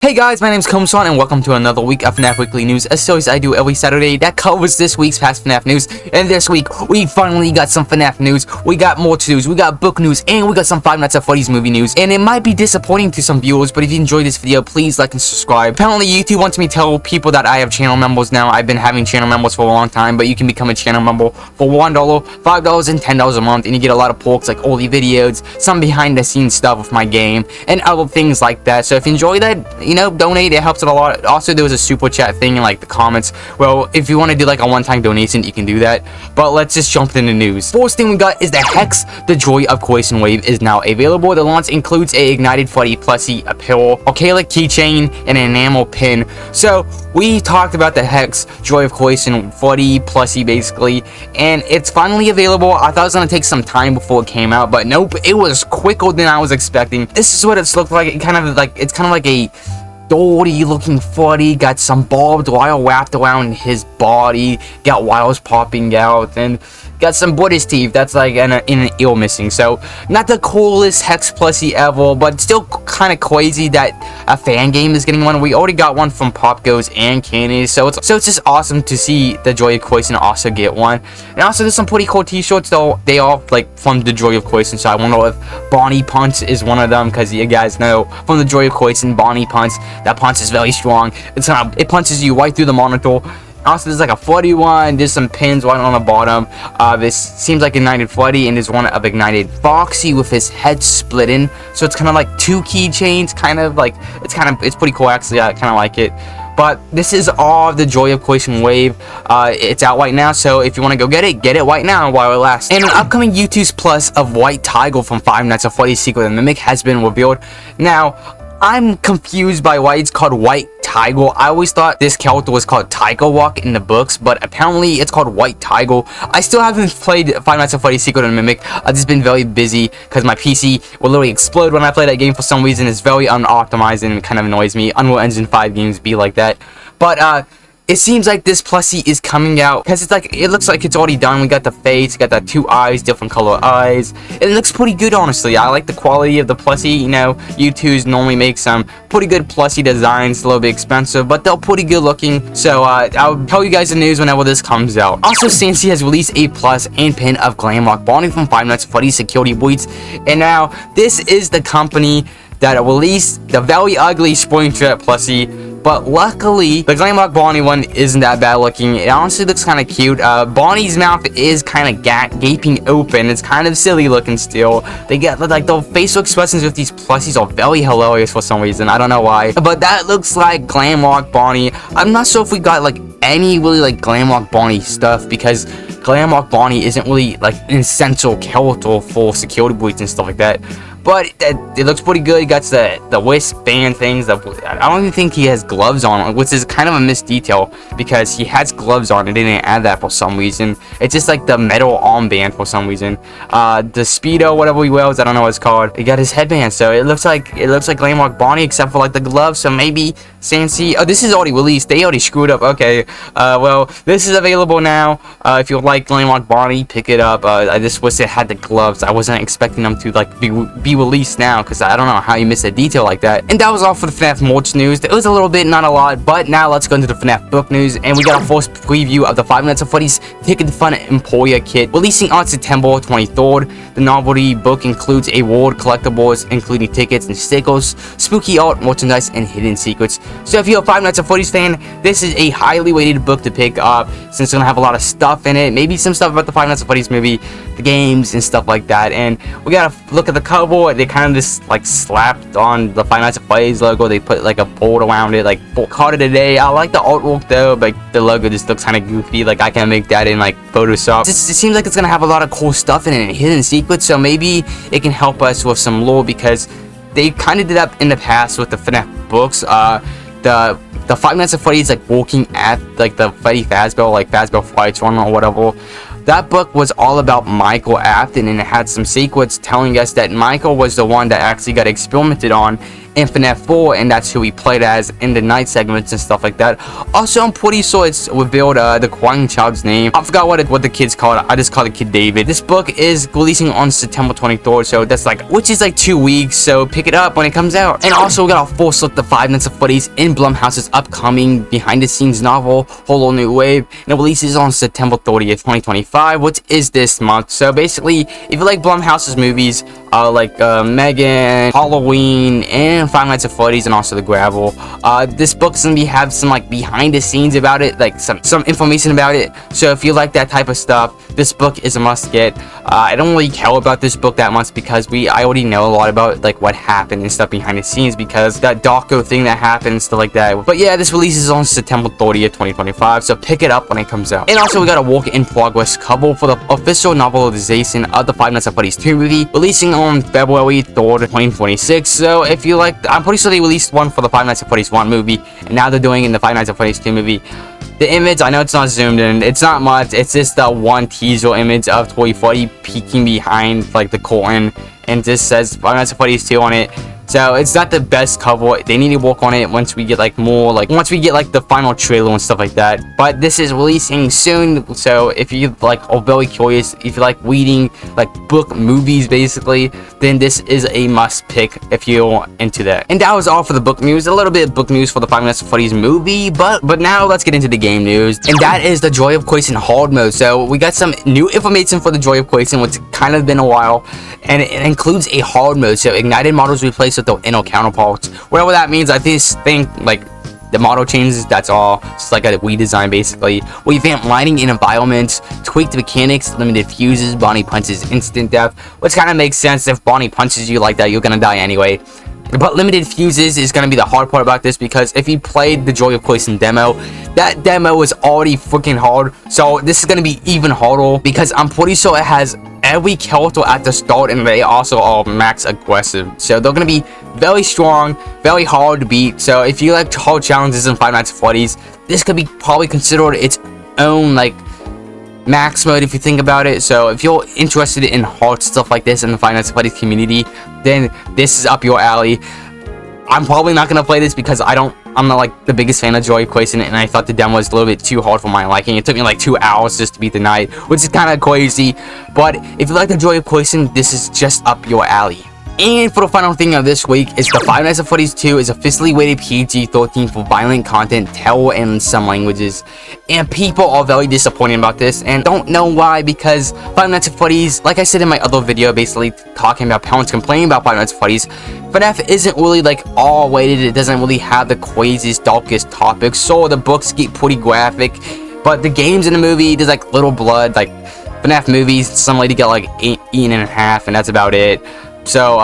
Hey guys, my name's Komasan and welcome to another week of FNAF Weekly News. As always, I do every Saturday that covers this week's past FNAF news. And this week, we finally got some FNAF news. We got more news, we got book news, and we got some Five Nights at Freddy's movie news. And it might be disappointing to some viewers, but if you enjoyed this video, please like and subscribe. Apparently, YouTube wants me to tell people that I have channel members now. I've been having channel members for a long time, but you can become a channel member for $1, $5, and $10 a month. And you get a lot of perks like all the videos, some behind the scenes stuff with my game, and other things like that. So if you enjoy that, donate. It helps it a lot. Also, there was a super chat thing in like the comments. Well, if you want to do like a one-time donation, you can do that. But let's just jump into the news. First thing we got is the Hex, the Joy of Komasan wave is now available. The launch includes a Ignited Freddy plushie, apparel, Nycolas keychain, and an enamel pin. So we talked about the Hex, Joy of Komasan Freddy plushie basically, and it's finally available. I thought it was gonna take some time before it came out, but nope, it was quicker than I was expecting. This is what it's looked like. It's kind of like a dirty looking Freddy, got some barbed wire wrapped around his body, got wires popping out, and got some Buddhist teeth that's like in an ear missing. So not the coolest Hex plushie ever, but still kind of crazy that a fan game is getting one. We already got one from Pop Goes and Candy, so it's just awesome to see the Joy of Komasan also get one. And also there's some pretty cool t-shirts though. They are like from the Joy of Komasan, so I wonder if Bonnie Punch is one of them, because you guys know from the Joy of Komasan, Bonnie Punch, that punch is very strong. It punches you right through the monitor. Also, there's like a 41, there's some pins right on the bottom. This seems like Ignited Freddy, and there's one of Ignited Foxy with his head splitting. So it's kind of like two keychains, it's pretty cool actually. I kind of like it. But this is all the Joy of Komasan wave. It's out right now, so if you want to go get it right now while it lasts. And an upcoming YouTube's Plus of White Tiger from Five Nights at Freddy's Secret of the Mimic has been revealed. Now, I'm confused by why it's called White Tiger. I always thought this character was called Tiger Walk in the books, but apparently it's called White Tiger. I still haven't played Five Nights at Freddy's Secret of the Mimic. I've just been very busy because my PC will literally explode when I play that game for some reason. It's very unoptimized and it kind of annoys me. Unreal Engine 5 games be like that. But it seems like this plushie is coming out because it looks like it's already done. We got the face, got the two eyes, different color eyes. It looks pretty good, honestly. I like the quality of the plushie. You know, U2s normally make some pretty good plushie designs, a little bit expensive, but they're pretty good looking. So I'll tell you guys the news whenever this comes out. Also, Sanshee has released a plus and pin of Glamrock Bonnie from Five Nights at Freddy's Security Boots, and now this is the company that released the very ugly Springtrap plushie. But luckily, the Glamrock Bonnie one isn't that bad looking. It honestly looks kind of cute. Bonnie's mouth is kind of gaping open. It's kind of silly looking still. They get like the facial expressions with these plushies are very hilarious for some reason. I don't know why. But that looks like Glamrock Bonnie. I'm not sure if we got like any really like Glamrock Bonnie stuff, because Glamrock Bonnie isn't really like an essential character for security boots and stuff like that. But it looks pretty good. He got the wristband things. I don't even think he has gloves on, which is kind of a missed detail because he has gloves on and they didn't add that for some reason. It's just like the metal armband for some reason. The Speedo, whatever he wears, I don't know what it's called. He got his headband, so it looks like Glamrock Bonnie except for like the gloves. So maybe Sanshee. Oh, this is already released. They already screwed up. Okay. Well, this is available now. If you like Glamrock Bonnie, pick it up. I just wish it had the gloves. I wasn't expecting them to like be released now, because I don't know how you missed a detail like that. And that was all for the FNAF merch news. It was a little bit, not a lot, but now let's go into the FNAF book news. And we got our first preview of the Five Nights at Freddy's Ticket to Fun Emporia kit, releasing on September 23rd. The novelty book includes a world collectibles, including tickets and stickers, spooky art, merchandise, and hidden secrets. So if you're a Five Nights at Freddy's fan, this is a highly rated book to pick up, since it's gonna have a lot of stuff in it. Maybe some stuff about the Five Nights at Freddy's movie, the games, and stuff like that. And we gotta look at the cover. They kind of just like slapped on the Five Nights at Freddy's logo. They put like a board around it, like caught it a day. I like the artwork though, but the logo just looks kind of goofy. Like I can make that in like Photoshop. It seems like it's gonna have a lot of cool stuff in it and hidden secrets. So maybe it can help us with some lore, because they kind of did that in the past with the FNAF books. The Five Nights at Freddy's like working at like the Freddy Fazbear, like Fazbear Frights Run or whatever. That book was all about Michael Afton, and it had some secrets telling us that Michael was the one that actually got experimented on in FNAF 4, and that's who we played as in the night segments and stuff like that. Also, I'm pretty sure it's revealed the crying child's name. I forgot what the kid's called. I just call the kid David. This book is releasing on September 23rd, so that's like, which is like 2 weeks, so pick it up when it comes out. And also, we got our full look the Five Nights at Freddy's in Blumhouse's upcoming behind-the-scenes novel, Whole New Wave, and it releases on September 30th, 2025, which is this month. So basically, if you like Blumhouse's movies, like Megan, Halloween, and Five Nights at Freddy's, and also The Gravel, this book's gonna have some like behind-the-scenes about it, like some information about it. So if you like that type of stuff, this book is a must-get. I don't really care about this book that much because I already know a lot about like what happened and stuff behind the scenes, because that Darko thing that happened and stuff like that. But yeah, this releases on September 30th, 2025, so pick it up when it comes out. And also, we got a work-in-progress cover for the official novelization of the Five Nights at Freddy's 2 movie, releasing on February 3rd, 2026. So if you like, I'm pretty sure they released one for the Five Nights at Freddy's 1 movie, and now they're doing in the Five Nights at Freddy's 2 movie. The image, I know it's not zoomed in, it's not much, it's just the one teaser image of Toy Freddy peeking behind like the curtain, and just says Five Nights at Freddy's 2 on it. So it's not the best cover. They need to work on it once we get like more, like once we get like the final trailer and stuff like that. But this is releasing soon, so if you like are very curious, if you like reading like book movies basically, then this is a must pick if you're into that. And that was all for the book news. A little bit of book news for the Five Nights at Freddy's movie, but now let's get into the game news, and that is the Joy of Quasin hard mode. So we got some new information for the Joy of Quasin, which kind of been a while, and it includes a hard mode. So ignited models replaced with the inner counterparts, whatever that means. I think like the model changes, that's all. It's like a redesign basically. Revamp lighting in environments, tweaked mechanics, limited fuses, Bonnie punches instant death, which kind of makes sense. If Bonnie punches you like that, you're gonna die anyway. But limited fuses is going to be the hard part about this, because if you played the Joy of Quasin demo, that demo was already freaking hard. So this is going to be even harder, because I'm pretty sure it has every character at the start, and they also are max aggressive. So they're going to be very strong, very hard to beat. So if you like hard challenges in Five Nights at Freddy's, this could be probably considered its own like max mode if you think about it. So if you're interested in hard stuff like this in the Five Nights at Freddy's community, then this is up your alley. I'm probably not gonna play this because I'm not like the biggest fan of Joy of Quasin, and I thought the demo was a little bit too hard for my liking. It took me like 2 hours just to beat the night, which is kind of crazy. But if you like the Joy of Quasin, this is just up your alley. And for the final thing of this week is the Five Nights at Freddy's 2 is officially rated PG-13 for violent content, terror, and some languages. And people are very disappointed about this, and don't know why, because Five Nights at Freddy's, like I said in my other video, basically talking about parents complaining about Five Nights at Freddy's, FNAF isn't really like R-rated. It doesn't really have the craziest, darkest topics, so the books get pretty graphic. But the games in the movie, there's like little blood. Like FNAF movies, some lady got like eaten in half, and that's about it. So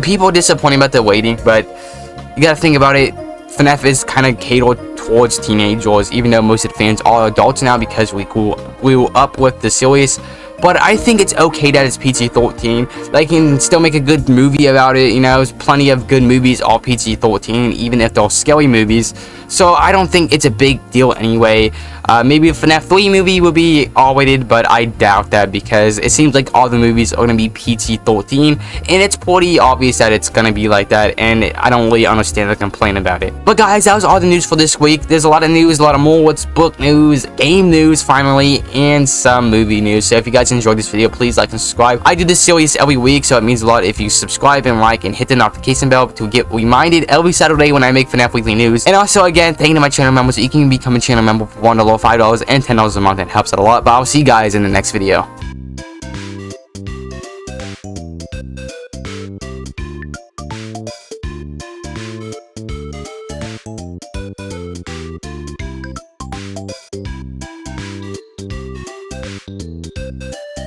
people are disappointed about the waiting, but you gotta think about it. FNAF is kind of catered towards teenagers, even though most of the fans are adults now because we grew up with the series. But I think it's okay that it's PG-13. They can still make a good movie about it. You know, there's plenty of good movies all PG-13, even if they're scary movies. So I don't think it's a big deal anyway. Maybe a FNAF 3 movie will be R-rated, but I doubt that, because it seems like all the movies are going to be PG-13, and it's pretty obvious that it's going to be like that, and I don't really understand the complaint about it. But guys, that was all the news for this week. There's a lot of news, a lot of more. What's book news, game news finally, and some movie news. So if you guys enjoyed this video, please like and subscribe. I do this series every week, so it means a lot if you subscribe and like and hit the notification bell to get reminded every Saturday when I make FNAF weekly news. And also, again, thank you to my channel members. You can become a channel member for $1, $5, and $10 a month. It helps out a lot. But I'll see you guys in the next video.